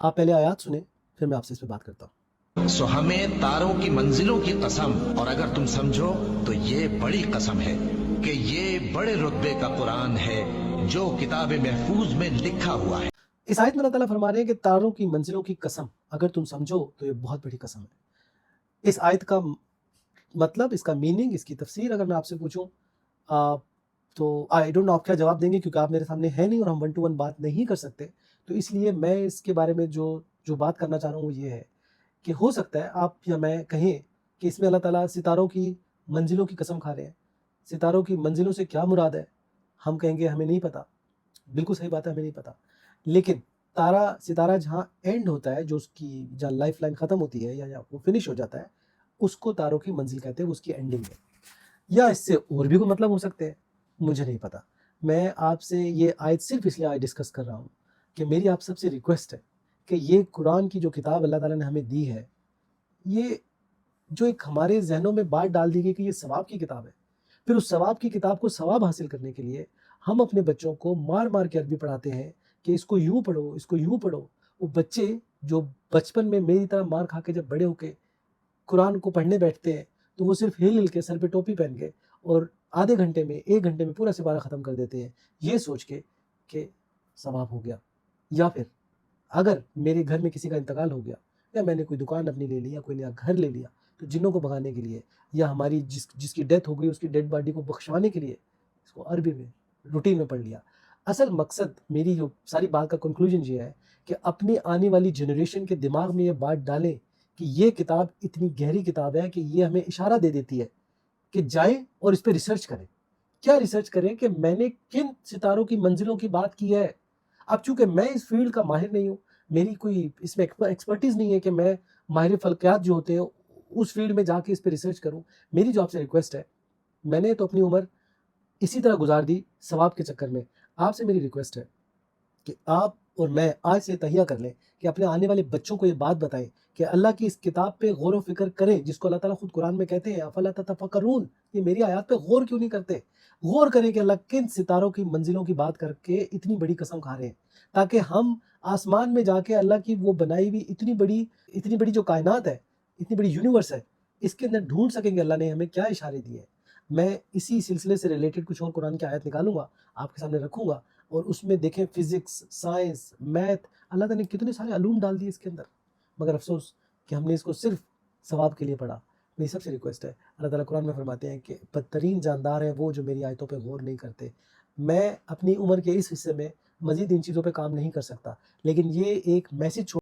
آپ پہلے آیات سنیں، پھر میں آپ سے اس پہ بات کرتا ہوں۔ سو ہمیں تاروں کی منزلوں کی قسم، اور اگر تم سمجھو تو یہ بڑی قسم ہے کہ یہ بڑے رتبے کا قرآن ہے جو کتاب محفوظ میں لکھا ہوا ہے۔ اس آیت میں اللہ تعالیٰ فرما رہے ہیں کہ تاروں کی منزلوں کی قسم، اگر تم سمجھو تو یہ بہت بڑی قسم ہے۔ اس آیت کا مطلب، اس کا میننگ، اس کی تفسیر اگر میں آپ سے پوچھوں تو آئی ڈونٹ نو آپ کیا جواب دیں گے، کیونکہ آپ میرے سامنے ہے نہیں اور ہم 1 to 1 بات نہیں کر سکتے۔ تو اس لیے میں اس کے بارے میں جو بات کرنا چاہ رہا ہوں وہ یہ ہے کہ ہو سکتا ہے آپ یا میں کہیں کہ اس میں اللہ تعالیٰ ستاروں کی منزلوں کی قسم کھا رہے ہیں۔ ستاروں کی منزلوں سے کیا مراد ہے، ہم کہیں گے ہمیں نہیں پتہ۔ بالکل صحیح بات ہے، ہمیں نہیں پتہ۔ لیکن ستارہ جہاں اینڈ ہوتا ہے، جو اس کی جہاں لائف لائن ختم ہوتی ہے یا وہ فنش ہو جاتا ہے، اس کو تاروں کی منزل کہتے ہیں، وہ اس کی اینڈنگ ہے۔ یا اس سے اور بھی کوئی مطلب ہو سکتے ہیں، مجھے نہیں پتہ۔ میں آپ سے یہ آیت صرف اس لیے ڈسکس کر رہا ہوں کہ میری آپ سب سے ریکویسٹ ہے کہ یہ قرآن کی جو کتاب اللہ تعالیٰ نے ہمیں دی ہے، یہ جو ایک ہمارے ذہنوں میں بات ڈال دی گئی کہ یہ ثواب کی کتاب ہے، پھر اس ثواب کی کتاب کو ثواب حاصل کرنے کے لیے ہم اپنے بچوں کو مار مار کے عربی پڑھاتے ہیں کہ اس کو یوں پڑھو، اس کو یوں پڑھو۔ وہ بچے جو بچپن میں میری طرح مار کھا کے جب بڑے ہو کے قرآن کو پڑھنے بیٹھتے ہیں تو وہ صرف ہل ہل کے سر پہ ٹوپی پہن کے اور آدھے گھنٹے میں 1 گھنٹے میں پورا سپارہ ختم کر دیتے ہیں، یہ سوچ کے کہ ثواب ہو گیا۔ یا پھر اگر میرے گھر میں کسی کا انتقال ہو گیا، یا میں نے کوئی دکان اپنی لے لی یا کوئی نیا گھر لے لیا، تو جنوں کو بھگانے کے لیے یا ہماری جس کی ڈیتھ ہو گئی اس کی ڈیڈ باڈی کو بخشوانے کے لیے اس کو عربی میں روٹین میں پڑھ لیا۔ اصل مقصد، میری جو ساری بات کا کنکلوژن یہ ہے کہ اپنی آنے والی جنریشن کے دماغ میں یہ بات ڈالیں کہ یہ کتاب اتنی گہری کتاب ہے کہ یہ ہمیں اشارہ دے دیتی ہے کہ جائیں اور اس پہ ریسرچ کریں۔ کیا ریسرچ کریں کہ میں نے کن ستاروں کی منزلوں کی بات کی ہے۔ اب چونکہ میں اس فیلڈ کا ماہر نہیں ہوں، میری کوئی اس میں ایکسپرٹیز نہیں ہے کہ میں ماہر فلکیات جو ہوتے ہیں اس فیلڈ میں جا کے اس پہ ریسرچ کروں۔ میری جو آپ سے ریکویسٹ ہے، میں نے تو اپنی عمر اسی طرح گزار دی ثواب کے چکر میں، آپ سے میری ریکویسٹ ہے کہ آپ اور میں آج سے تہیہ کر لیں کہ اپنے آنے والے بچوں کو یہ بات بتائیں کہ اللہ کی اس کتاب پہ غور و فکر کریں، جس کو اللہ تعالیٰ خود قرآن میں کہتے ہیں افلا تتفکرون، یہ میری آیات پہ غور کیوں نہیں کرتے؟ غور کریں کہ اللہ کن ستاروں کی منزلوں کی بات کر کے اتنی بڑی قسم کھا رہے ہیں، تاکہ ہم آسمان میں جا کے اللہ کی وہ بنائی ہوئی اتنی بڑی جو کائنات ہے، اتنی بڑی یونیورس ہے، اس کے اندر ڈھونڈ سکیں کہ اللہ نے ہمیں کیا اشارے دیے ہیں۔ میں اسی سلسلے سے ریلیٹڈ کچھ اور قرآن کی آیت نکالوں گا، آپ کے سامنے رکھوں گا، اور اس میں دیکھیں فزکس، سائنس، میتھ، اللہ تعالیٰ نے کتنے سارے علوم ڈال دیے اس کے اندر، مگر افسوس کہ ہم نے اس کو صرف ثواب کے لیے پڑھا۔ میری سب سے ریکویسٹ ہے، اللہ تعالیٰ قرآن میں فرماتے ہیں کہ بدترین جاندار ہیں وہ جو میری آیتوں پہ غور نہیں کرتے۔ میں اپنی عمر کے اس حصے میں مزید ان چیزوں پہ کام نہیں کر سکتا، لیکن یہ ایک میسج